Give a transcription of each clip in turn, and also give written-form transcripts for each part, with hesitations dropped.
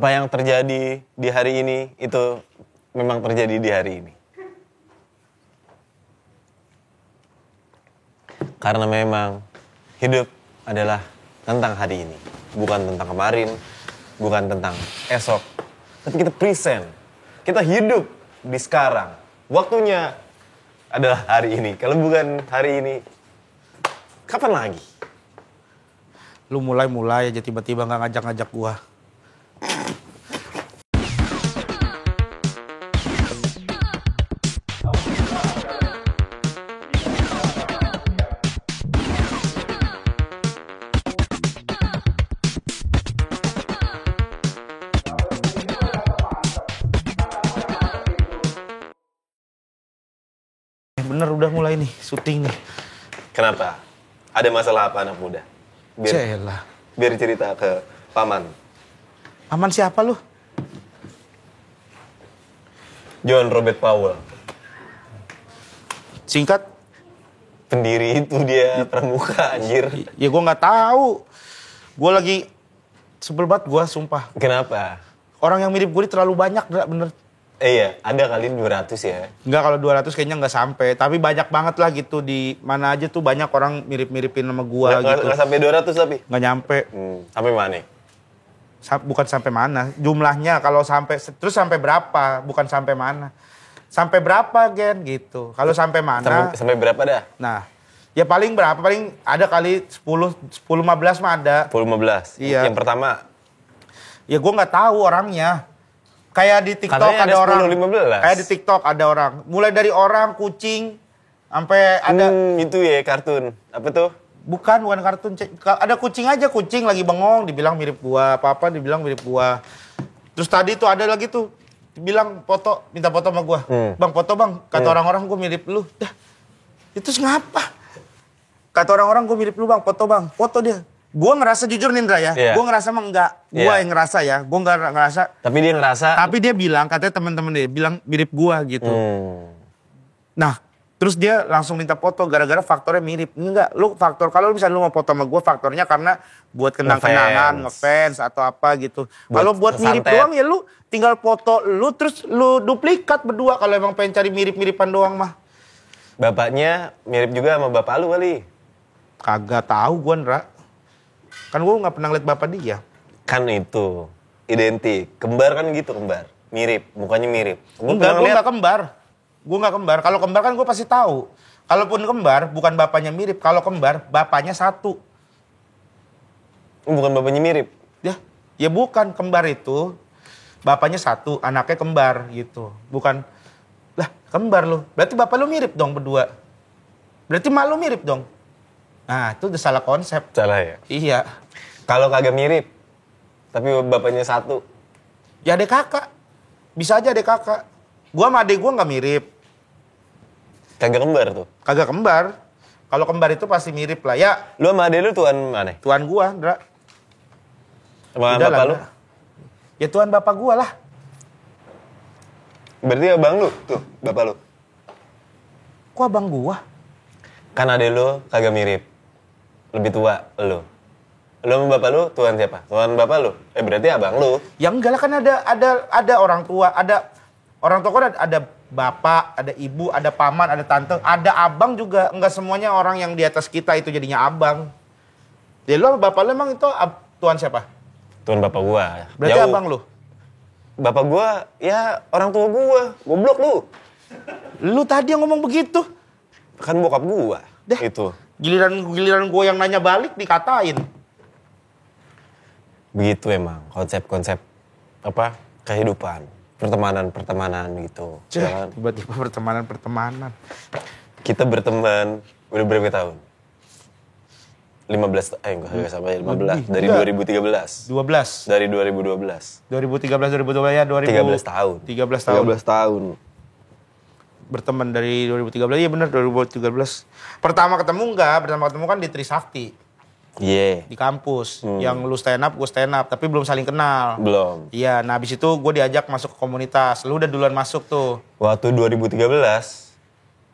Apa yang terjadi di hari ini itu memang terjadi di hari ini. Karena memang hidup adalah tentang hari ini. Bukan tentang kemarin, bukan tentang esok. Tapi kita present. Kita hidup di sekarang. Waktunya adalah hari ini. Kalau bukan hari ini, kapan lagi? Lu mulai aja tiba-tiba gak ngajak-ngajak gua. Bener udah mulai nih, syuting nih. Kenapa? Ada masalah apa anak muda? Biar cerita ke Paman. Paman siapa lu? John Robert Powell. Singkat? Pendiri itu dia pramuka anjir. Ya gua nggak tahu. Gua lagi sebel banget gua, sumpah. Kenapa? Orang yang mirip gue terlalu banyak, bener. Iya, ada kali 200 ya. Enggak, kalau 200 kayaknya nggak sampai. Tapi banyak banget lah gitu. Di mana aja tuh banyak orang mirip-miripin sama gua gitu. Nggak sampai 200 tapi? Nggak nyampe. Sampai mana? Bukan sampai mana. Jumlahnya kalau sampai, terus sampai berapa? Bukan sampai mana. Sampai berapa, Gen? Gitu. Kalau sampai mana? Sampai berapa dah? Nah, ya paling berapa? Paling ada kali 10-15 mah ada. 10-15? Iya. Yang pertama? Ya gua nggak tahu orangnya. Kayak di TikTok katanya ada orang. 10-15. Kayak di TikTok ada orang. Mulai dari orang, kucing, sampai ada. Itu ya kartun. Apa tuh? Bukan kartun. Ada kucing aja, kucing lagi bengong, dibilang mirip gua. Apa-apa dibilang mirip gua. Terus tadi tuh ada lagi tuh, dibilang foto, minta foto sama gua. Bang, foto bang. Kata orang-orang gua mirip lu. Dah, itu ngapa? Kata orang-orang gua mirip lu bang, foto bang. Foto dia. Gue ngerasa jujur Nindra ya, gue ngerasa mah enggak. Gue yang ngerasa ya, gue nggak ngerasa. Tapi dia ngerasa. Tapi dia bilang, katanya teman-teman dia bilang mirip gue gitu. Nah, terus dia langsung minta foto gara-gara faktornya mirip. Enggak, lu faktor, kalau misalnya lu mau foto sama gue faktornya karena buat kenang-kenangan, ngefans atau apa gitu. Kalau buat mirip doang ya lu tinggal foto lu terus lu duplikat berdua kalau emang pengen cari mirip-miripan doang mah. Bapaknya mirip juga sama bapak lu kali. Kagak tahu gue Nra. Kan gue gak pernah ngeliat bapak dia. Kan itu, identik. Kembar kan gitu, kembar. Mirip, mukanya mirip. Enggak, gue gak kembar. Gue gak kembar. Kalau kembar kan gue pasti tahu. Kalaupun kembar, bukan bapaknya mirip. Kalau kembar, bapaknya satu. Bukan bapaknya mirip? Ya bukan, kembar itu. Bapaknya satu, anaknya kembar gitu. Bukan, lah kembar lu. Berarti bapak lu mirip dong berdua. Berarti mak lu mirip dong. Nah, itu udah salah konsep. Salah ya? Iya. Kalau kagak mirip, tapi bapaknya satu. Ya adek kakak. Bisa aja adek kakak. Gua sama adek gua gak mirip. Kagak kembar tuh? Kagak kembar. Kalau kembar itu pasti mirip lah. Ya. Lu sama adek lu tuan mana? Tuan gua, Ndra. Sama bapak lu? Ya tuan bapak gua lah. Berarti abang lu tuh, bapak lu? Kok abang gua? Kan adek lu kagak mirip. Lebih tua lu. Lu sama bapak lu tuan siapa? Tuan bapak lu? Berarti abang lu. Ya enggak lah, kan ada orang tua, ada orang tua kan ada bapak, ada ibu, ada paman, ada tante, ada abang juga. Enggak semuanya orang yang di atas kita itu jadinya abang. Jadi lu sama bapak lu emang itu tuan siapa? Tuan bapak gua. Berarti jauh. Abang lu? Bapak gua ya orang tua gua. Goblok lu. Lu tadi yang ngomong begitu. Kan bokap gua. Itu. Giliran gue yang nanya balik dikatain. Begitu emang konsep-konsep apa kehidupan, pertemanan gitu. Tiba-tiba pertemanan. Kita berteman udah berapa tahun? 15 enggak sampai 15 dari 2013. 12. Dari 2012. 2013 ya 13 tahun. 13 tahun. 13 tahun. Berteman dari 2013, iya benar 2013. Pertama ketemu kan di Trisakti. Iya. Di kampus. Yang lu stand up, gue stand up. Tapi belum saling kenal. Belum. Iya, nah abis itu gue diajak masuk ke komunitas. Lu udah duluan masuk tuh. Waktu 2013,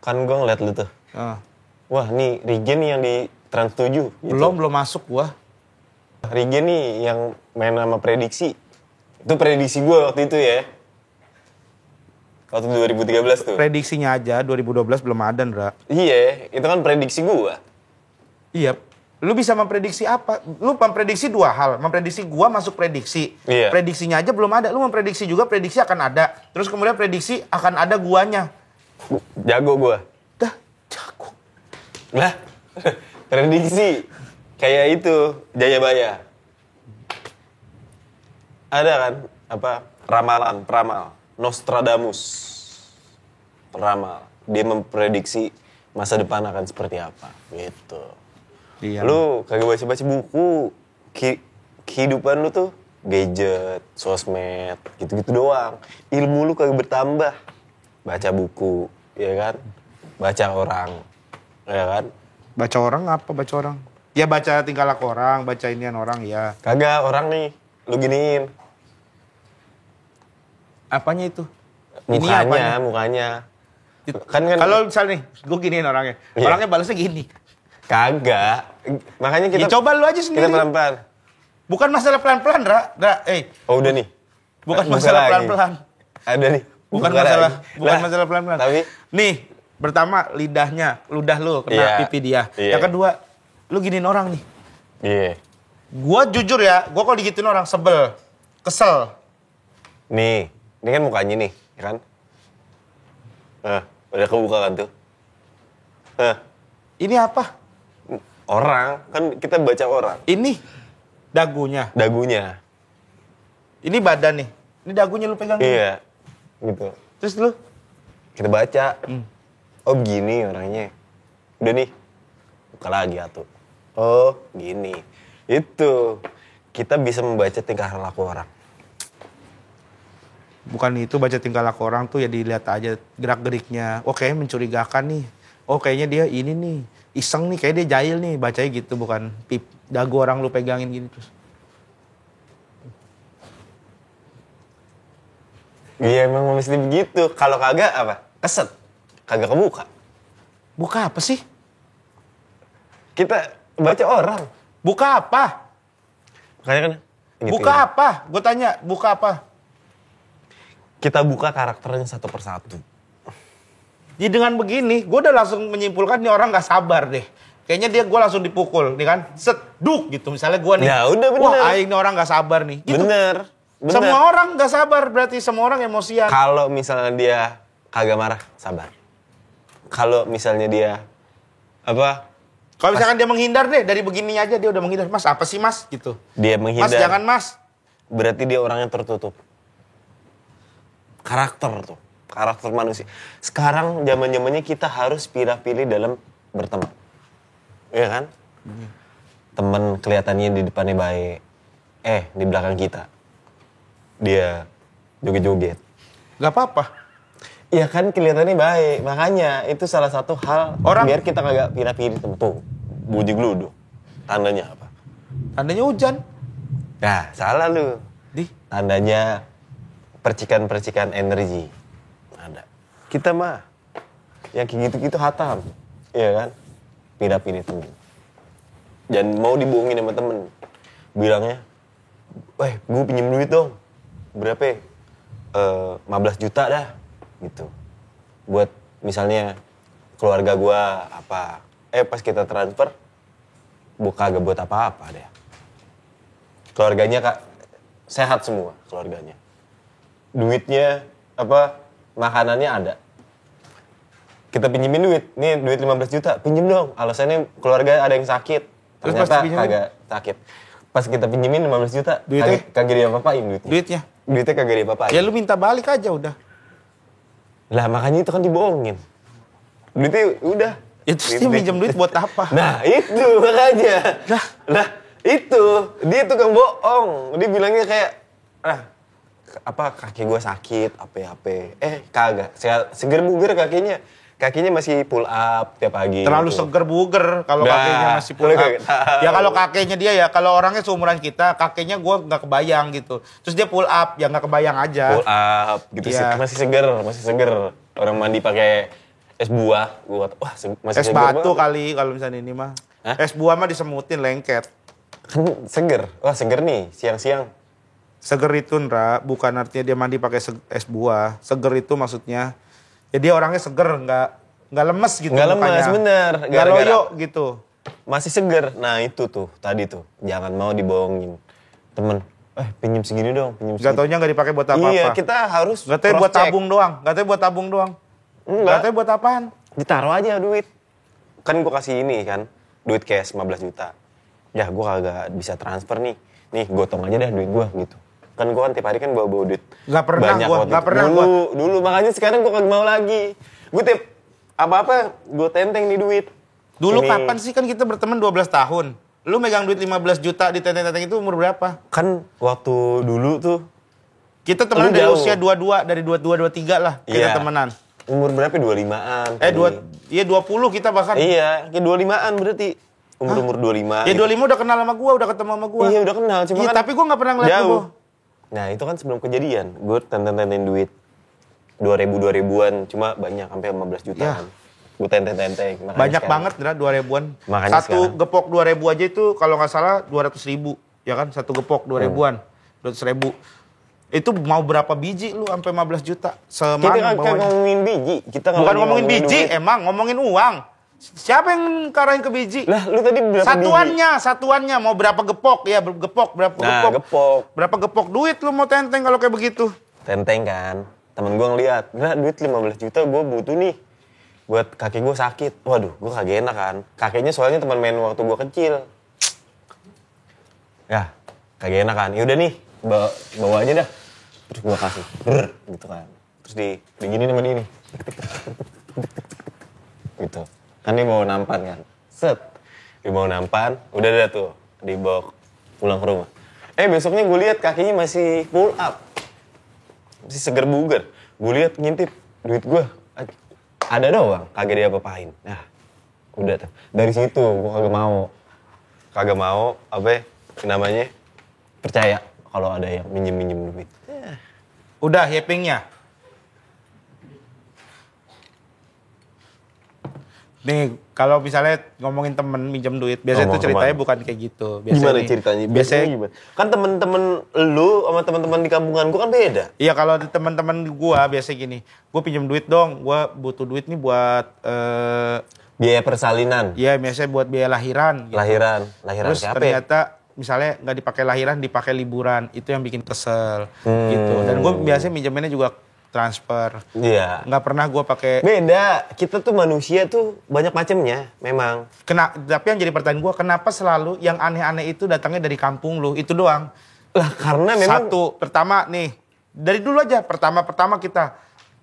kan gue ngeliat lu tuh. Wah nih Regen nih yang di Trans 7. Gitu. Belum masuk gue. Regen nih yang main sama prediksi. Itu prediksi gue waktu itu ya. Waktu 2013 tuh. Prediksinya aja 2012 belum ada, Ndra. Iya, itu kan prediksi gue. Iya. Lu bisa memprediksi apa? Lu memprediksi dua hal. Memprediksi gua masuk prediksi. Iya. Prediksinya aja belum ada. Lu memprediksi juga prediksi akan ada. Terus kemudian prediksi akan ada guanya. Jago gue. Dah, jago. Lah, prediksi. Kayak itu, Jayabaya. Ada kan, peramal. Nostradamus. Peramal. Dia memprediksi masa depan akan seperti apa. Gitu. Iya. Lu kagak baca-baca buku. Kehidupan lu tuh gadget, sosmed, gitu-gitu doang. Ilmu lu kagak bertambah. Baca buku, ya kan? Baca orang, ya kan? Baca orang apa baca orang? Ya baca tingkah laku orang, baca inian orang ya. Kagak, orang nih, lu giniin. Apanya itu? Ini apanya? Mukanya. Kan kalau misalnya nih, gue giniin orangnya. Iya. Orangnya balasnya gini. Kagak. Makanya kita... Ya coba lu aja sendiri. Kita pelan-pelan. Bukan masalah pelan-pelan, Ra. Oh udah nih. Bukan Buka masalah lagi. pelan-pelan. Ada nih. Bukan Buka masalah, lagi. bukan Lah, masalah pelan-pelan. Tapi, Nih, pertama ludah lu kena Iya. pipi dia. Iya. Yang kedua, lu giniin orang nih. iya. Gua jujur ya, gua kalau digituin orang sebel, kesel. Nih, ini kan mukanya nih, ya kan? Udah kebuka kan tuh? Ini apa? Orang, kan kita baca orang. Ini dagunya. Dagunya. Ini badan nih. Ini dagunya lu pegang. Iya, gitu. Terus lu? Kita baca. Oh begini orangnya. Udah nih, buka lagi atuh. Oh gini. Itu, kita bisa membaca tingkah laku orang. Bukan itu baca tingkah laku orang tuh ya dilihat aja gerak-geriknya. Oh kayaknya mencurigakan nih. Oh kayaknya dia ini nih. Iseng nih, kayak dia jahil nih. Bacanya gitu, bukan dagu orang lu pegangin gini terus. Iya emang mesti begitu. Kalau kagak apa? Keset. Kagak kebuka. Buka apa sih? Kita baca orang. Buka apa? Makanya kan. gitu, Buka gitu. apa? Gue tanya, buka apa? Kita buka karakternya satu persatu. Jadi dengan begini, gue udah langsung menyimpulkan nih orang gak sabar deh. Kayaknya dia gue langsung dipukul, nih kan? Seduk gitu. Misalnya gue nih. Ya udah bener. Wah, aing nih orang gak sabar nih. Gitu. Bener. Semua orang gak sabar, berarti semua orang emosian. Kalau misalnya dia kagak marah, sabar. Kalau misalnya dia Kalau misalkan dia menghindar deh, dari begini aja dia udah menghindar. Mas, apa sih mas? Gitu. dia menghindar. Mas, jangan mas. Berarti dia orangnya tertutup. Karakter tuh. Karakter manusia. Sekarang zaman-zamannya kita harus pilih-pilih dalam berteman. Iya kan? Temen kelihatannya di depannya baik. Di belakang kita. Dia joget-joget. Gak apa-apa. Ya kan kelihatannya baik. Makanya itu salah satu hal biar kita kagak pilih-pilih temen. Tuh, buji geludu. Tandanya apa? Tandanya hujan. Nah, salah lu. Di. Tandanya percikan-percikan energi. Ada. Kita mah yang kayak gitu-gitu hatam. Iya kan? Pilih-pilih temen. Jangan mau dibohongin sama temen. Bilangnya, gue pinjem duit dong. Berapa ya? 15 juta dah. Gitu. Buat misalnya keluarga gue apa. Pas kita transfer, kagak buat apa-apa deh. Keluarganya sehat semua keluarganya. Duitnya makanannya ada. Kita pinjemin duit. Nih duit 15 juta, pinjem dong. Alasannya keluarga ada yang sakit. Ternyata kagak sakit. Pas kita pinjemin 15 juta, duitnya kagak dia apa-apain duitnya. Duitnya kagak dia apa-apain. Ya lu minta balik aja udah. Lah makanya itu kan dibohongin. Duitnya udah. Ya terus dia minjem duit buat apa? Nah itu makanya. Lah itu. Dia tukang bohong. Dia bilangnya kayak, kaki gue sakit, apa. Kagak. Seger buger kakinya. Kakinya masih pull up tiap pagi. Terlalu gitu. seger buger kalau kakinya masih pull up. Ya kalau kakeknya dia ya, kalau orangnya seumuran kita, kakeknya gue nggak kebayang gitu. Terus dia pull up, ya nggak kebayang aja. Pull up gitu Iya. masih seger. Orang mandi pakai es buah. Gua kata, masih Es seger batu banget. kali kalau misalnya ini mah. Hah? Es buah mah disemutin lengket. Kan seger. Wah seger nih siang-siang. Seger itu Ndra, bukan artinya dia mandi pakai es buah. Seger itu maksudnya, ya dia orangnya seger, nggak lemes gitu. Nggak lemes, bener. Nggak loyo gitu. Masih seger. Nah itu tuh, tadi tuh. Jangan mau dibohongin. Temen, pinjem segini dong, pinjem segini. Gak taunya nggak dipakai buat apa-apa. Iya, kita harus Gak taunya buat tabung doang. Gak taunya buat tabung doang. Gak taunya buat apaan. Ditaruh aja duit. Kan gue kasih ini kan, duit cash 15 juta. Ya gue kagak bisa transfer nih. Nih gotong aja deh duit gue gitu. Kan gue kan tiap hari kan bawa duit. Gak pernah gue, gak pernah gue. Dulu, makanya sekarang gue kagak mau lagi. Gue tiap apa-apa gue tenteng nih duit. Dulu ini. Kapan sih kan kita berteman 12 tahun. Lu megang duit 15 juta di tenteng-tenteng itu umur berapa? Kan waktu dulu tuh. Kita temenan dari usia 22, dari 22, 23 lah kita temenan. Umur berapa? 25-an. Iya 20 kita bahkan. Iya, kayak 25-an berarti. Umur 25. Ya 25 udah kenal sama gua, udah ketemu sama gua. Iya udah kenal, cuma iya, kan tapi gua gak pernah ngeliat jauh. lu. Nah itu kan sebelum kejadian, gue tenten-tenten duit 2000-2000an, cuma banyak, sampai 15 jutaan. Ya. Gue tenteng-tenteng. Banyak banget, 2000-an. Makanya satu sekarang. Gepok 2000 aja itu kalau nggak salah 200.000, ya kan? Satu gepok 2000-an, 200.000. Itu mau berapa biji lu sampai 15 juta? Kita kan ngomongin biji, kita bukan ngomongin biji, duit. Emang ngomongin uang. Siapa yang karahin ke biji? Lah, lu tadi berapa Satuannya mau berapa gepok? Ya, gepok, berapa gepok? Berapa gepok duit lu mau tenteng kalau kayak begitu? Tenteng kan. Temen gue ngeliat, nah duit 15 juta gue butuh nih. Buat kaki gue sakit. Waduh, gue kagak enak kan. Kakinya soalnya teman main waktu gue kecil. Ya, kagak enak kan. Yaudah nih, bawa aja dah. Terus gue kasih. Gitu kan. Terus digini sama dia nih. Gitu. Kan dia bawa nampan kan. Set. Dibawa nampan, udah dah tuh. Dibawa pulang ke rumah. Besoknya gue lihat kakinya masih pull up. Masih seger buger. Gue lihat ngintip duit gue. Ada doang, kagak dia apa-apain. Nah, udah tuh. Dari situ gue kagak mau namanya percaya kalau ada yang minjem duit. Udah yapingnya. Nih, kalau misalnya ngomongin temen minjem duit, biasanya itu ceritanya bukan kayak gitu. Gimana ceritanya? Biasanya gimana? Kan temen-temen lu sama temen-temen di kampungan gua kan beda. Iya, kalau temen-temen gua biasa gini, gua pinjem duit dong, gua butuh duit nih buat biaya persalinan. Iya, biasanya buat biaya lahiran. Gitu. Lahiran terus siapa? Ternyata misalnya nggak dipakai lahiran, dipakai liburan, itu yang bikin kesel gitu. Dan gua biasanya minjeminnya juga transfer. Iya. Nggak pernah gue pakai. Beda. Kita tuh manusia tuh banyak macamnya, memang. Tapi yang jadi pertanyaan gue, kenapa selalu yang aneh-aneh itu datangnya dari kampung lu? Itu doang. Lah karena memang. Pertama nih, dari dulu aja. Pertama kita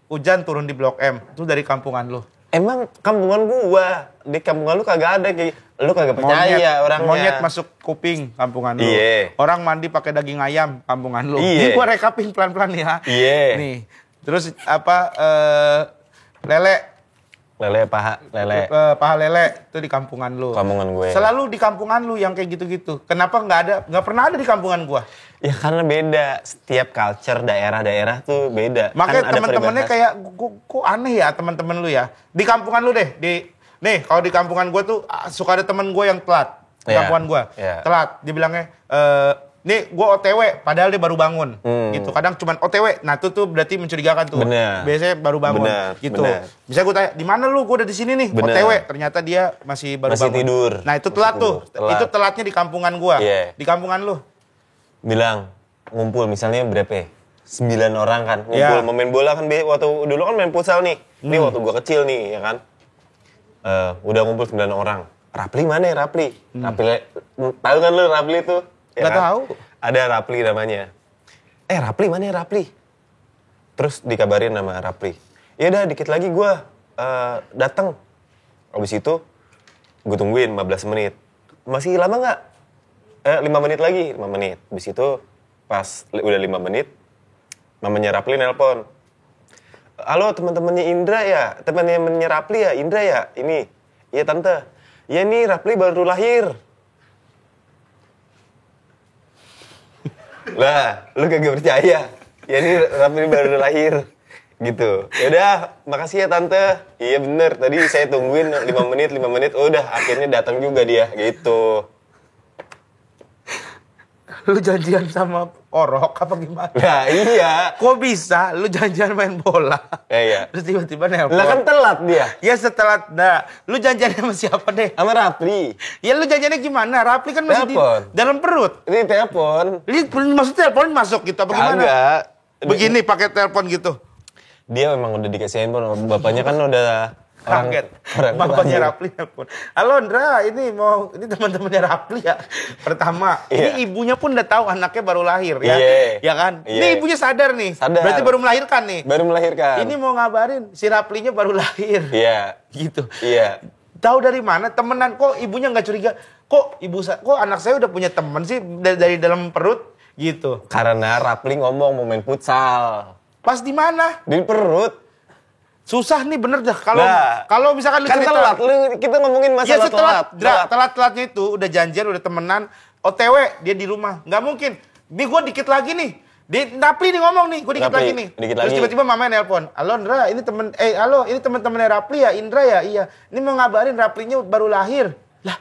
hujan turun di Blok M. Itu dari kampungan lu. Emang kampungan gua. Di kampungan lu kagak ada kayak. Lu kagak percaya orangnya. Monyet masuk kuping kampungan lu. Iya. Orang mandi pakai daging ayam kampungan lu. Iya. Ini gue rekapin pelan-pelan ya. Iya. Nih. Terus lele paha lele itu di kampungan lu. Kampungan gue. Selalu di kampungan lu yang kayak gitu-gitu. Kenapa nggak pernah ada di kampungan gua? Ya karena beda. Setiap culture daerah-daerah tuh beda. Makanya kan teman-temannya kayak kok aneh ya teman-teman lu ya. Di kampungan lu deh. Nih kalau di kampungan gua tuh suka ada teman gua yang telat. Di kampungan gua. Telat. Dia bilangnya nih gue OTW, padahal dia baru bangun, gitu. Kadang cuman OTW, nah itu tuh berarti mencurigakan tuh. Bener. Biasanya baru bangun, gitu. Bisa gue tanya, di mana lu? Gue udah di sini nih, OTW. Ternyata dia masih baru bangun. Tidur. Nah itu telat tuh. Itu telatnya di kampungan gue. Yeah. Di kampungan lu? Bilang ngumpul misalnya berapa? 9 orang kan, ngumpul mau main bola kan. Waktu dulu kan main futsal nih. Ini waktu gue kecil nih, ya kan. Udah ngumpul 9 orang. Rapli mana ya Rapli? Rapli, tahu kan lu Rapli tuh? Ya gak tahu. Ada Rapli namanya. Rapli mana ya Rapli? Terus dikabarin sama Rapli. Ya udah dikit lagi gue datang. Abis itu gue tungguin 15 menit. Masih lama nggak? 5 menit lagi, 5 menit. Abis itu pas udah 5 menit, mamanya Rapli nelpon. Halo teman-temannya Indra ya? Teman-temannya Rapli ya? Indra ya? Ini. Iya tante. Ya nih Rapli baru lahir. Lah, lu kagak percaya. Ya ini Rapli baru lahir. Gitu. Yaudah, makasih ya tante. Iya bener, tadi saya tungguin 5 menit. Udah, akhirnya datang juga dia. Gitu. Lu janjian sama orok apa gimana? Nah iya. Kok bisa lu janjian main bola? Iya. Terus tiba-tiba nelpon. Lah kan telat dia. Ya setelah, lu janjiannya sama siapa deh? Sama Rapli. Ya lu janjiannya gimana? Rapli kan masih Telepon. di dalam perut. Ini telepon. Ini maksudnya telepon masuk gitu apa gimana? Kagak. Begini pakai telepon gitu. Dia memang udah dikasih handphone. Bapaknya kan udah Kaget. orang Bapaknya tua. Rapli nelpon. Halo Ndra, ini teman-temannya Rapli ya. Pertama, Iya. ini ibunya pun udah tahu anaknya baru lahir ya. Iya. Ya kan? Iya. Ini ibunya sadar nih. Sadar. Berarti baru melahirkan nih. Baru melahirkan. Ini mau ngabarin si Raplinya baru lahir. Iya. Gitu. Iya. Tahu dari mana? Temenan kok ibunya nggak curiga? Kok anak saya udah punya teman sih dari dalam perut gitu. Karena Rapli ngomong mau main futsal. Pas di mana? Di perut. Susah nih bener dah Nah. kalau misalkan lu Kan cerita. telat. Kita ngomongin Ya masalah setelah telat-telatnya itu udah janjian, udah temenan, OTW dia di rumah. Nggak mungkin. Nih gue dikit lagi nih. Rapli nih ngomong nih, gue dikit Rapli, lagi nih. dikit Terus lagi. tiba-tiba mamanya nelpon. Halo Indra, ini temen-temennya Rapli ya, Indra ya? Iya. Ini mau ngabarin Raplinya baru lahir. Lah.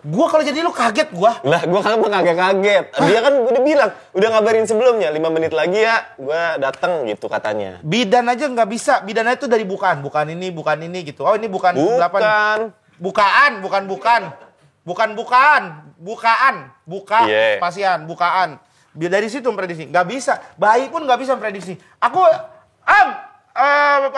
Gua kalau jadi lu kaget gua. Lah, gue kan kaget-kaget. Dia kan udah bilang, udah ngabarin sebelumnya, 5 menit lagi ya, gue datang gitu katanya. Bidan aja nggak bisa. Bidan itu dari bukan ini gitu. Oh ini bukan. Bukan. Buka, Iya. spasian, bukaan. Dari situ memprediksi. Nggak bisa. Bayi pun nggak bisa memprediksi. Aku,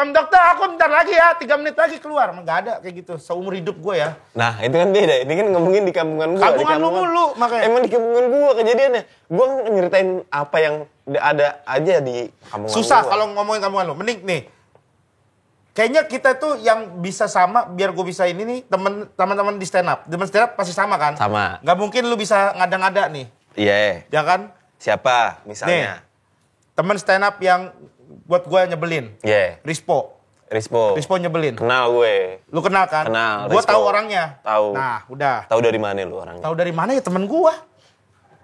dokter, aku bentar lagi ya, 3 menit lagi keluar. Nggak ada kayak gitu. Seumur hidup gue ya. Nah, itu kan beda. Ini kan ngomongin di kampungan gue. Kampungan lu mulu, makanya. Emang di kampungan gue kejadiannya. Gue nyeritain apa yang ada aja di kampungan Susah gua. kalau ngomongin kampungan lu. Mending nih. Kayaknya kita tuh yang bisa sama, biar gue bisa ini nih, teman-teman di stand up. Teman stand up pasti sama kan? Sama. Nggak mungkin lu bisa ngada-ngada nih. Iya. Ya kan? Siapa misalnya? Temen stand up yang buat gue nyebelin. Iya. Rispo Rispo nyebelin. Kenal gue. Lu kenal kan? Kenal, Gue Rispo. tahu orangnya. Tahu. Nah, udah. Tahu dari mana lu orangnya? Tahu dari mana ya temen gue?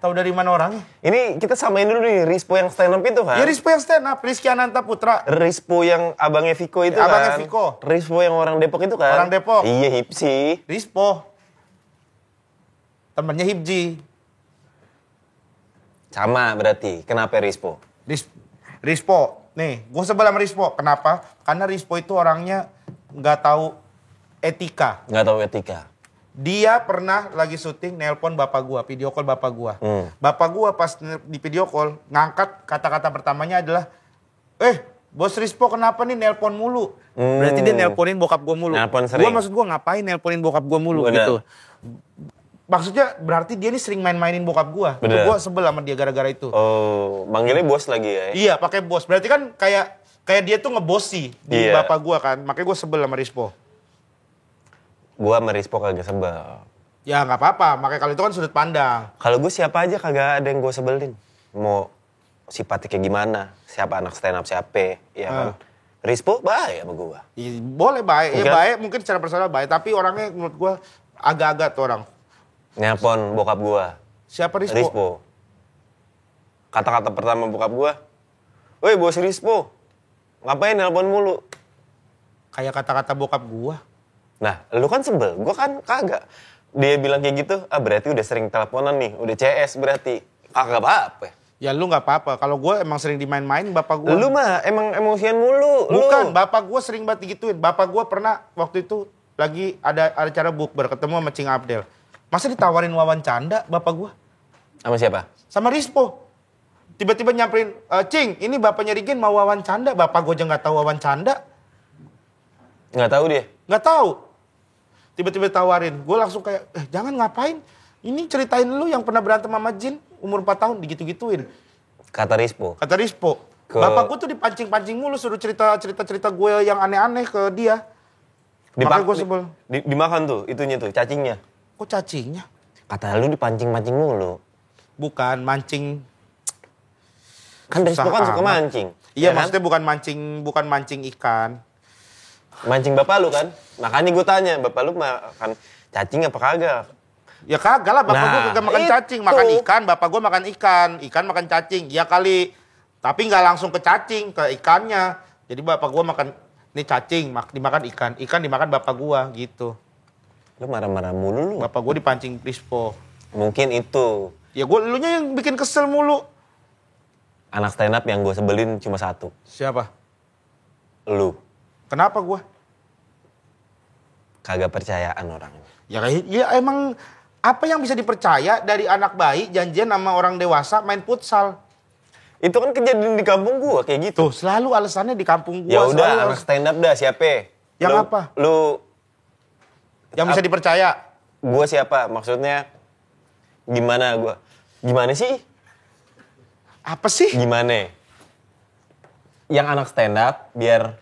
Tahu dari mana orangnya? Ini kita samain dulu nih, Rispo yang stand up itu kan? Ya Rispo yang stand up, Rizky Ananta Putra. Rispo yang abangnya Viko itu Abangnya kan? Viko. Rispo yang orang Depok itu kan? Orang Depok. Iya, Hipsi. Rispo. Temennya Hibji. Sama berarti. Kenapa Rispo? Rispo. Nih, gue sebel sama Rispo. Kenapa? Karena Rispo itu orangnya nggak tahu etika. Nggak tahu etika. Dia pernah lagi syuting nelpon bapak gua, video call bapak gua. Bapak gua pas di video call ngangkat kata-kata pertamanya adalah, Bos Rispo kenapa nih nelpon mulu? Berarti dia nelponin bokap gua mulu. Nelpon sering. Maksud gua ngapain nelponin bokap gua mulu Bener. gitu. Maksudnya berarti dia nih sering main-mainin bokap gua. Tuh Bener. gua sebel sama dia gara-gara itu. Oh, manggilnya bos lagi ya? Iya, pakai bos. Berarti kan kayak dia tuh ngebosi di Iya. bapak gua kan. Makanya gua sebel sama Rispo. Gua sama Rispo kagak sebel. Ya nggak apa-apa, makanya kalau itu kan sudut pandang. Kalau gue siapa aja kagak ada yang gue sebelin. Mau sifatnya kayak gimana, siapa anak stand up siapa, ya kan. Rispo baik sama gue. Ya, boleh baik, ya Mungkin- baik mungkin secara personal baik, tapi orangnya menurut gua agak-agak tuh orang. Nelpon bokap gue, Siapa Rispo? Rispo. Kata-kata pertama bokap gue, woi bos Rispo, ngapain nelpon mulu? Kayak kata-kata bokap gua. Nah, lu kan sebel, gue kan kagak. Dia bilang kayak gitu, berarti udah sering teleponan nih, udah CS berarti. Kagak apa-apa. Ya lu nggak apa-apa. Kalau gua emang sering dimain-main bapak gua. Lu mah emang emosian mulu. Bukan, lu. bapak gua sering banget digituin. Bapak gua pernah waktu itu lagi ada acara bukber ketemu sama Cing Abdel. Masa ditawarin wawancara bapak gua Sama siapa? sama Rispo. Tiba-tiba nyamperin, Cing, ini bapaknya Rigin mau wawancara. Bapak gua aja nggak tahu wawancara. Nggak tahu dia. Nggak tahu. Tiba-tiba tawarin. Gue langsung kayak, jangan ngapain. Ini ceritain lu yang pernah berantem sama Jin. Umur 4 tahun digitu-gituin. Kata Rispo. Kata Rispo. Bapak gue tuh dipancing-pancing mulu. Suruh cerita-cerita gue yang aneh-aneh ke dia. Makanya gue sebel. Dimakan tuh, itunya tuh, cacingnya. Kok cacingnya? Kata lu dipancing-mancing mulu. Bukan, mancing. Kan Rispo kan suka amat. mancing. Iya, ya kan? maksudnya bukan mancing ikan. Mancing bapak lu kan? Makanya gue tanya, bapak lu makan cacing apa kagak? Ya kagak lah, bapak Nah, gue kagak makan itu. cacing. Makan ikan, bapak gue makan ikan. Ikan makan cacing. Ya kali. Tapi nggak langsung ke cacing, ke ikannya. Jadi bapak gue makan, ini cacing, dimakan ikan. Ikan dimakan bapak gue, gitu. Lu marah-marah mulu lu. Bapak gue dipancing Rispo. Mungkin itu. Ya elunya yang bikin kesel mulu. Anak stand up yang gue sebelin cuma satu. Siapa? Lu. Kenapa gue? Kagak percayaan orangnya. Ya emang apa yang bisa dipercaya dari anak bayi janjian sama orang dewasa main futsal? Itu kan kejadian di kampung gue kayak gitu. Tuh selalu alasannya di kampung gue. Ya udah anak stand up dah siapa? Yang Lu- apa? Lu Yang bisa dipercaya? gue siapa? Maksudnya gimana gue? Gimana sih? Apa sih? Gimana? Yang anak stand up biar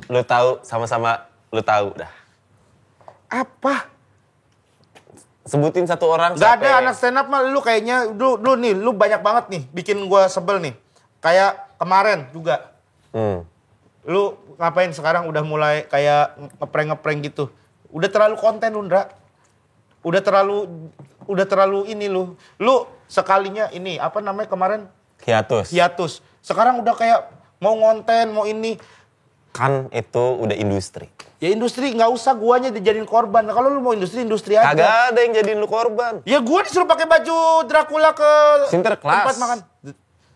lu tahu sama-sama lu tahu dah. Apa? Sebutin satu orang. Gak siapa? ada anak stand up mah lu kayaknya lu nih lu banyak banget nih bikin gua sebel nih. Kayak kemarin juga. Lu ngapain sekarang udah mulai kayak ngeprank gitu. Udah terlalu konten lu, Ndra. Udah terlalu ini lu. Lu sekalinya ini apa namanya kemarin hiatus. Sekarang udah kayak mau ngonten, mau ini. Kan itu udah industri. Ya industri nggak usah guanya dijadiin korban. Kalau lu mau industri aja. Kagak ada yang jadiin lu korban. Ya gua disuruh pakai baju Dracula ke Sinterklas. tempat makan.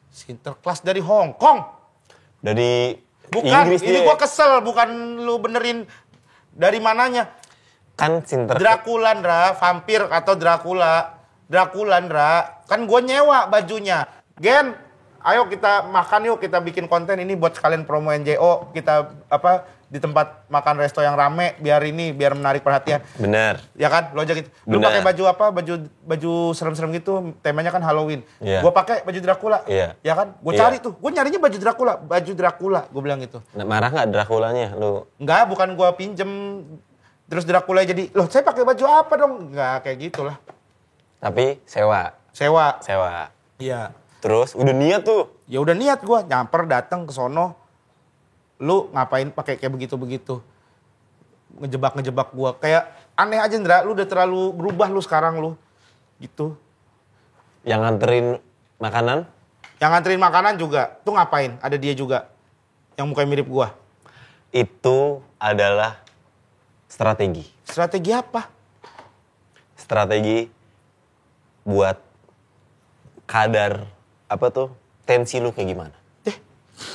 Sinterklas dari Hong Kong. Dari Bukan, Inggris ini dia. gua kesel bukan lu benerin dari mananya. Kan Sinterklas. Dracula, Ndra, vampir atau Dracula. Dracula, Ndra. Kan gua nyewa bajunya. Gen, ayo kita makan yuk, kita bikin konten ini buat sekalian promo NJO. Kita di tempat makan resto yang rame biar menarik perhatian. Bener. Ya kan, lo aja gitu. Lu Benar. pakai baju apa? Baju serem-serem gitu, temanya kan Halloween. Iya. Gua pakai baju Dracula. Iya. Ya kan? Gua Iya. cari tuh. Gua nyarinya baju Dracula. Gua bilang gitu. Nah, marah nggak Draculanya lu? Enggak, bukan gua pinjem terus Dracula jadi, loh saya pakai baju apa dong? Enggak kayak gitulah. Tapi sewa. Sewa. Iya. Terus udah niat tuh. Ya udah niat gua nyamper datang ke sono. Lu ngapain pakai kayak begitu-begitu? Ngejebak gua. Kayak aneh aja, Ndra. Lu udah terlalu berubah lu sekarang lu. Gitu. Yang nganterin makanan Yang nganterin makanan juga. Tuh ngapain? Ada dia juga. Yang mukanya mirip gua. itu adalah strategi. Strategi apa? Strategi buat kadar tensi lu kayak gimana.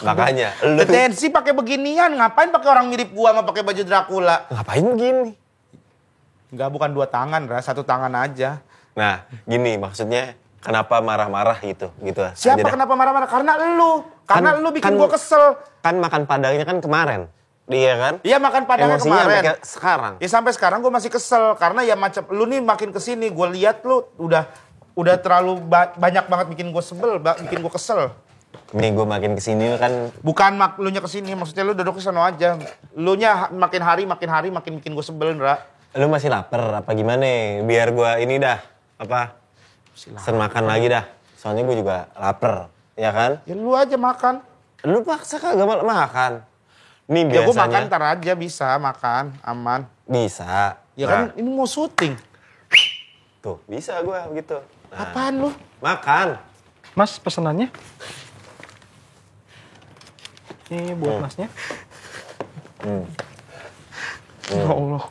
Makanya lu Tensi pakai beginian, ngapain pakai orang mirip gua sama pakai baju Dracula? ngapain begini? Enggak, bukan 2 tangan, Ra, 1 tangan aja. Nah, gini maksudnya kenapa marah-marah gitu aja Siapa dah. kenapa marah-marah? Karena lu bikin gua kesel. Kan makan padangnya kan kemarin. Iya kan? Iya, makan padangnya Emosinya kemarin. sampai sekarang. Ya sampai sekarang gua masih kesel karena ya macam lu nih makin kesini gua lihat lu udah terlalu banyak banget bikin gua sebel, bikin gua kesel. Nih gue makin kesini kan Bukan lu nya kesini, maksudnya lu duduk kesana aja. Lu nya makin hari makin bikin gua sebel, Ndra. lu masih lapar apa gimana? Biar gue ini dah pesen makan lagi dah. Soalnya gue juga lapar, ya kan? Ya lu aja makan. Lu paksa kagak makan. Nih Ya gua biasanya makan ntar aja bisa makan, aman. bisa. Ya kan ini mau syuting. Tuh bisa gue gitu. Nah, Apaan lu? makan. Mas, pesenannya? Ini buat masnya. Ya Allah.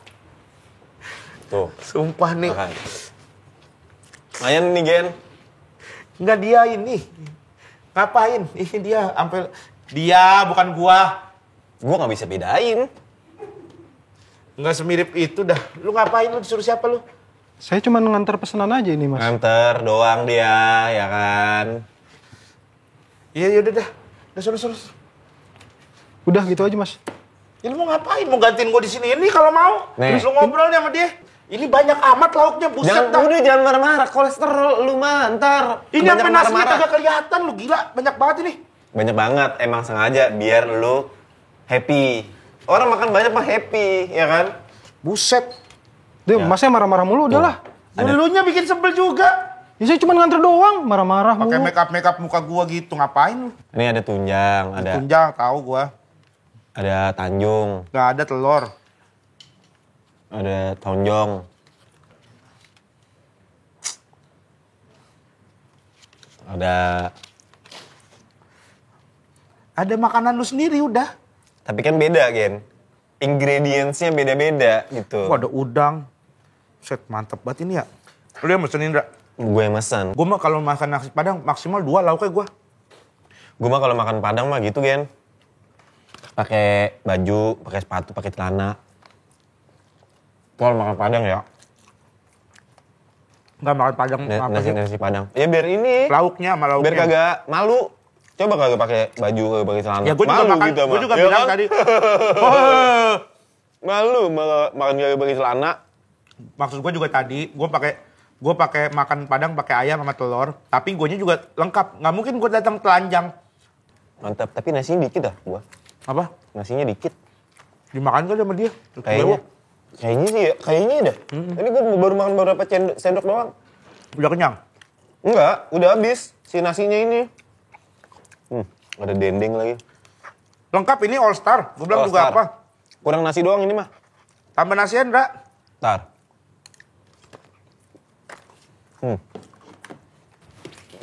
Tuh Sumpah nih. makan. Lumayan nih Gen. Enggak, dia ini. Ngapain? Ini dia sampai dia bukan gua. Gue nggak bisa bedain. Enggak semirip itu dah. Lu ngapain, lu disuruh siapa lu? Saya cuma ngantar pesanan aja ini, Mas. Nganter doang dia, ya kan? Iya, udah dah. Udah suruh. Udah gitu aja, Mas. Ya lu mau ngapain? Mau gantiin gua di sini ini kalau mau. Nih. Terus lu ngobrol nih sama dia. Ini banyak amat lauknya, buset dah. Jangan marah-marah, kolesterol lu mah ntar. Ini Banyak sampai nasinya kagak kelihatan lu, gila. Banyak banget ini. Banyak banget, emang sengaja biar lu happy. Orang makan banyak mah happy, ya kan? Buset. Dia Ya. Masnya marah-marah mulu, udahlah. Lu nya bikin sebel juga. Ya, saya cuma nganter doang, marah-marah Pakai mulu. make up muka gua gitu, ngapain lu? Ini ada tunjang, ada Tunjang, tahu gua. tanjung, Nggak ada telur. ada tonjong. Ada makanan lu sendiri udah. Tapi kan beda, Gen. Ingredients-nya beda-beda gitu. Wah, ada udang. Set, mantep banget ini ya. Lu yang mesen Indra. Gue yang mesen. Gue mah kalau makan nasi Padang maksimal 2 lauknya gue. Gue mah kalau makan Padang mah gitu, Gen. Pakai baju, pakai sepatu, pakai celana. Kalau makan Padang ya. Enggak makan Padang apa sih? Nasi Padang. Ya biar ini. Lauknya sama lauknya. Biar kagak malu. Coba kagak pakai baju, kagak pakai celana. Ya gue juga malu makan, gitu, gue juga ya bilang kan? tadi. Malu makan kagak pakai celana. Maksud gue juga tadi, gue pakai makan Padang pakai ayam sama telur, tapi guanya juga lengkap. Nggak mungkin gue datang telanjang. Mantap, tapi nasinya dikit dah gua. Apa? Nasinya dikit. Dimakan kali sama dia. Kayaknya sih ya, kayaknya dah. Ini gua baru makan beberapa sendok doang. Udah kenyang? Enggak, udah habis si nasinya ini. Ada dendeng lagi. Lengkap ini all star. Gue bilang All juga star. apa? Kurang nasi doang ini mah. Tambah nasian, Ndra. Ntar.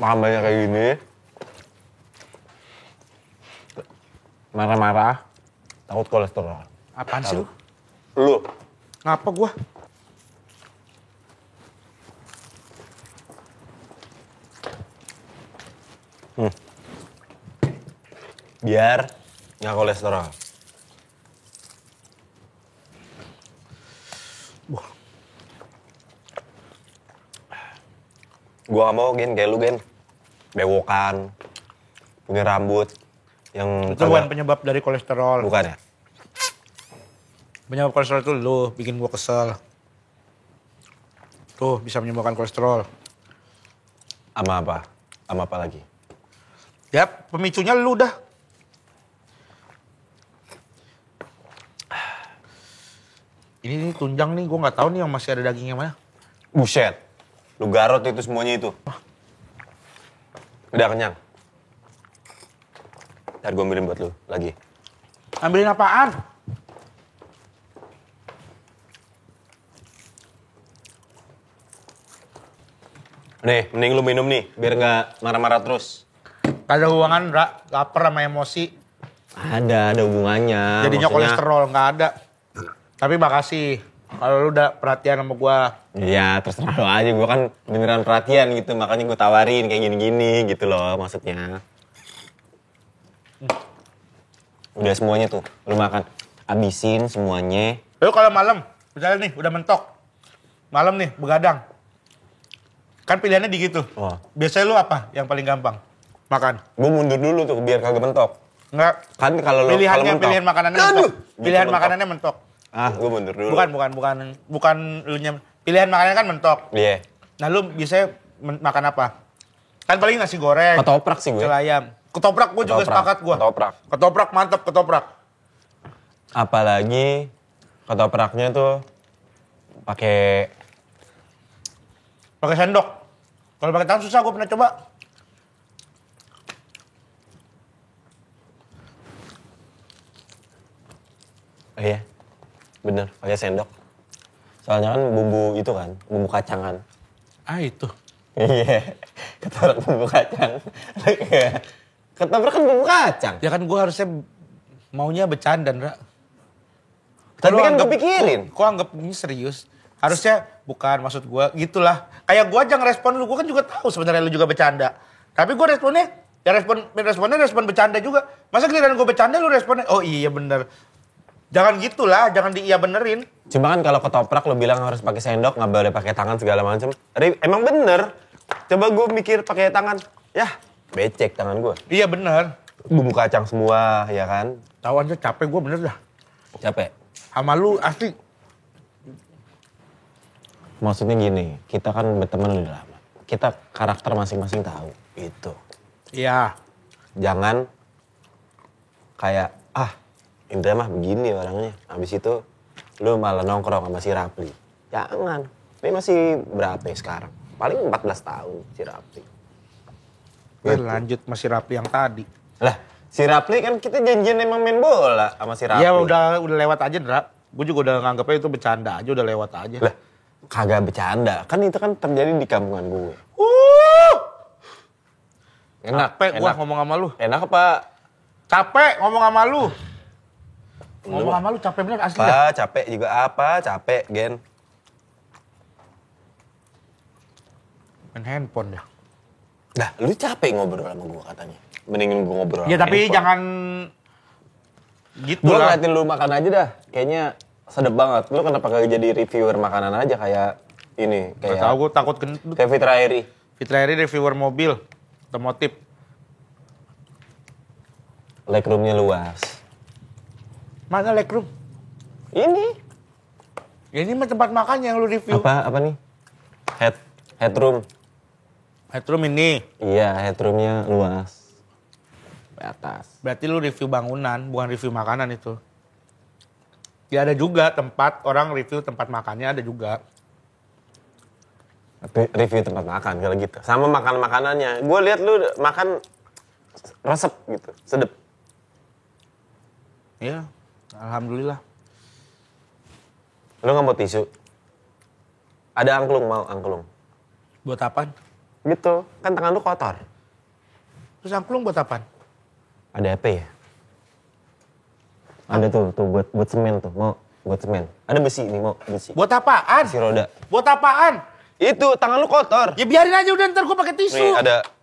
Makan banyak kayak gini. Marah-marah. Takut kolesterol. Apaan sih lu? Lu. Ngapa gue? Biar nggak kolesterol. Gua gak mau Gen, kayak lu Gen. Bewokan. Punya rambut. Yang Itu bukan penyebab dari kolesterol. Bukan ya? Penyebab kolesterol itu lu, bikin gue kesel. Tuh, bisa menyebabkan kolesterol. Sama apa? Sama apa lagi? Ya, pemicunya lu dah. Ini tunjang nih, gue nggak tahu nih yang masih ada dagingnya mana. Buset. Lu garot itu semuanya itu. Udah kenyang. Ntar gue ambilin buat lu lagi. Ambilin apaan? Nih, mending lu minum nih, biar nggak marah-marah terus. Gak ada hubungan, Ra. Laper sama emosi. Ada hubungannya. Jadinya maksudnya. kolesterol, nggak ada. Tapi makasih. Kalau lu udah perhatian sama gua. Iya, terserah lo aja. Gue kan beneran perhatian gitu, makanya gue tawarin kayak gini-gini gitu loh maksudnya. Udah semuanya tuh, lu makan. Habisin semuanya. Lalu kalau malam, misalnya nih, udah mentok. Malam nih, begadang. Kan pilihannya di gitu. Oh. Biasanya lu apa yang paling gampang? Makan. Gue mundur dulu tuh biar kagak mentok. Enggak. Kan kalau lo Pilihannya, mentok. pilihan makanannya Aduh, mentok. gitu Pilihan mentok. makanannya mentok. Ah, gue mundur dulu. Bukan lu pilihan makanannya kan mentok. Iya. Nah lu biasanya makan apa? Kan paling nasi goreng. Ketoprak sih gue. Pecel ayam. Ketoprak gue juga Ketoprak. sepakat gue. Ketoprak. Ketoprak mantap ketoprak. Apalagi ketopraknya tuh pakai Sendok. Kalau pakai tangan susah gue pernah coba. oh iya. Bener, pakai sendok. Soalnya kan bumbu itu kan, bumbu kacangan. Ah itu. Iya. Ketoprak bumbu kacang. Ketoprak kan bumbu kacang. Ya kan gue harusnya maunya bercanda, Ndra. Tapi Lu kan anggap- gue pikirin. Kok anggap ini serius? Harusnya bukan maksud gue, gitulah. Kayak gue aja ngerespon lu, gue kan juga tahu sebenarnya lu juga bercanda. Tapi gue responnya, ya respon bercanda juga. Masa giliran gue bercanda lu responnya, oh iya bener. Jangan gitulah, jangan iya benerin. Cuma kan kalau ketoprak lo bilang harus pakai sendok, nggak boleh pakai tangan segala macam. Emang bener. Coba gue mikir pakai tangan, ya becek tangan gue. Iya bener. Bumbu kacang semua, ya kan? Tahu aja capek gue bener dah. Capek. Sama lu asli. Maksudnya gini, kita kan berteman udah lama. Kita karakter masing-masing tahu, itu. Iya. Jangan kayak, Indra mah begini orangnya. Habis itu, lu malah nongkrong sama si Rapli. Jangan. Ini masih berapa ya sekarang? Paling 14 tahun si Rapli. Lanjut masih Rapli yang tadi. Lah, si Rapli kan kita janjian emang main bola sama si Rapli. Iya udah lewat aja, Ndra. Gue juga udah nganggepnya itu bercanda aja, udah lewat aja. Lah, kagak bercanda. Kan itu kan terjadi di kampungan gue. Enak, Capek gue enak. ngomong sama lu. Enak apa? Capek ngomong sama lu. Ngomong sama lu capek bener asli dah. Apa? Capek juga apa? Capek, Gen. Main handphone ya. Dah, lu capek ngobrol sama gue katanya. Mendingin gue ngobrol Ya sama tapi handphone. jangan gitu Gue lah. ngeliatin lu makan aja dah. Kayaknya sedep banget. Lu kenapa gak jadi reviewer makanan aja kayak ini. Gak Kayak tau, gue takut gendut. kayak Fitra Eri. Fitra Eri reviewer mobil, otomotif. Legroomnya luas. Mana legroom? Ini. Ya ini mah tempat makan yang lu review. Apa nih? Headroom. Headroom ini. Iya, headroomnya luas. Di atas. Berarti lu review bangunan, bukan review makanan itu. Ya ada juga tempat, orang review tempat makannya ada juga. Review tempat makan kalau gitu. Sama makanannya. Gue lihat lu makan resep gitu, sedep. Iya, alhamdulillah. Lu nggak mau tisu? Ada angklung, mau angklung. Buat apaan? Gitu, kan tangan lu kotor. Terus angklung buat apaan? Ada apa ya? Ada tuh buat semen tuh, mau buat semen. Ada besi nih, mau besi. Buat apaan? Besi roda. Buat apaan? Itu tangan lu kotor. Ya biarin aja udah, ntar gue pakai tisu. Nih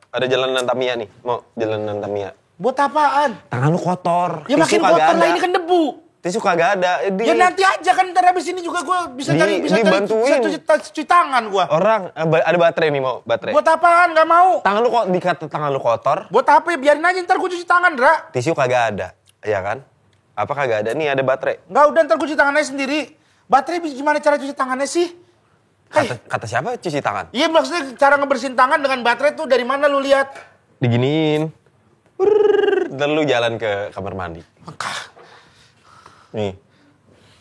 ada jalanan Tamiya nih, mau jalanan Tamiya. Buat apaan? Tangan lu kotor. Ya Tisu makin kagak kotor ada. lah, ini kan debu. Tisu kagak ada. Ya nanti aja kan, ntar habis ini juga gue bisa dibantuin. cuci tangan gue. Orang ada baterai nih, mau baterai. Buat apaan? Gak mau. Tangan lu kok dikata tangan lu kotor, Buat apa ya? Biarin aja, ntar gue cuci tangan, Dra. tisu kagak ada, ya kan? Apa kagak ada? Nih ada baterai. Nggak, udah ntar gue cuci tangannya sendiri. Baterai gimana cara cuci tangannya sih? Kata siapa cuci tangan? Iya, maksudnya cara ngebersihin tangan dengan baterai tuh dari mana lu lihat? Diginiin. Dan lu jalan ke kamar mandi. Nih.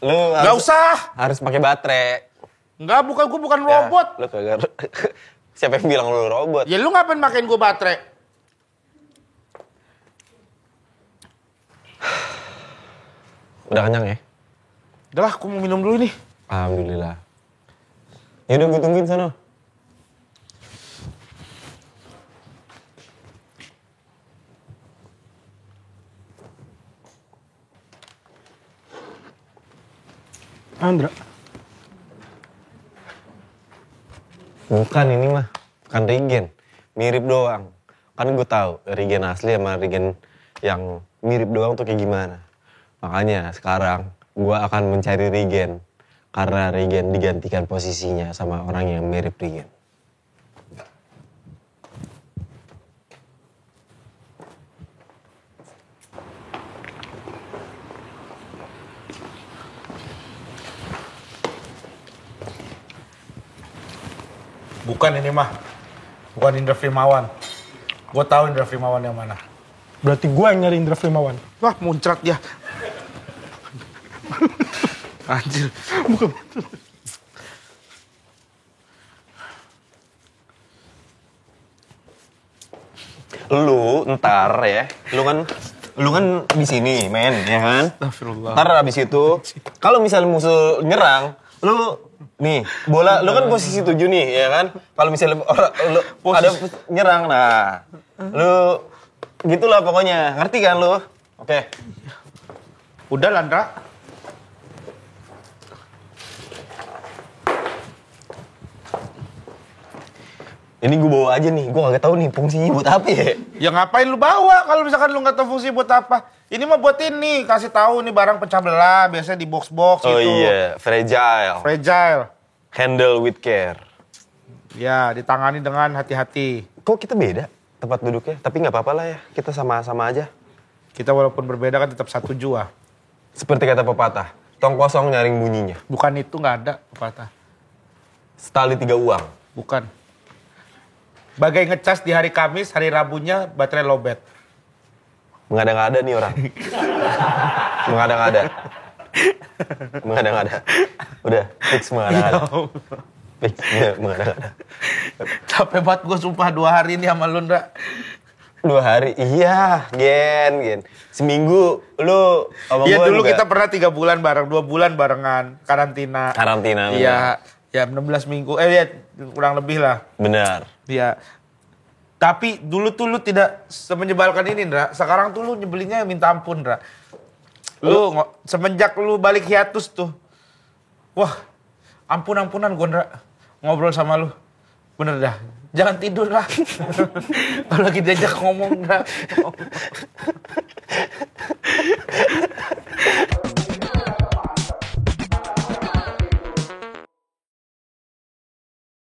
Lu Nggak usah. harus pakai baterai. Nggak, gue bukan Ya, robot. lu kagak. Siapa yang bilang lu robot? Ya lu ngapain makain gue baterai? Udah kenyang ya? Udah lah, aku mau minum dulu nih. Alhamdulillah. Ya udah gue tungguin sana. Andra. Bukan ini mah, bukan regen. Mirip doang. Kan gue tahu regen asli sama regen yang mirip doang tuh kayak gimana. Makanya sekarang gue akan mencari regen. Karena regen digantikan posisinya sama orang yang mirip regen. Bukan ini mah. Bukan Indra Firmawan. Gue tahu Indra Firmawan yang mana. Berarti gue yang nyari Indra Firmawan. Wah, muncrat dia. Anjir. Bukan. Lu ntar ya, lu kan di sini men, ya kan? Astagfirullah. Ntar abis itu, kalau misalnya musuh nyerang, lu nih bola, lu kan posisi 7 nih, ya kan? Kalau misalnya orang lu ada nyerang, nah, lu gitulah pokoknya, ngerti kan lu? Oke. Udah Landra. Ini gue bawa aja nih, gue gak tahu nih fungsinya buat apa ya. Ya ngapain lu bawa kalau misalkan lu nggak tahu fungsi buat apa? Ini mah buat ini, kasih tahu nih barang pecah belah, biasanya di box-box Oh gitu. iya, fragile. Fragile. Handle with care. Ya, ditangani dengan hati-hati. Kok kita beda tempat duduknya? Tapi nggak apa-apa lah ya, kita sama-sama aja. Kita walaupun berbeda kan tetap satu jua. Seperti kata pepatah, tong kosong nyaring bunyinya. Bukan itu, nggak ada pepatah. Setali 3 uang. Bukan. Bagai ngecas di hari Kamis, hari Rabunya baterai lowbat. Mengada-ngada nih orang. Mengada-ngada. Mengada-ngada. Udah, fix mengada-ngada. Fix, mengada-ngada. Capek banget gue sumpah 2 hari ini sama lu, Ndra. 2 hari? Iya, Gen. Seminggu lu sama Iya, gua dulu juga kita pernah 3 bulan bareng, 2 bulan barengan. Karantina. karantina. Iya, ya 16 minggu. Ya kurang lebih lah. Benar. Iya. Tapi dulu tuh lu tidak semenyebalkan ini, Ndra. Sekarang tuh lu nyebelinnya minta ampun, Ndra. Semenjak lu balik hiatus tuh. Wah, ampun-ampunan gue, Ndra. Ngobrol sama lu. Bener dah. Jangan tidur lah. Kalau lagi diajak ngomong, Dra.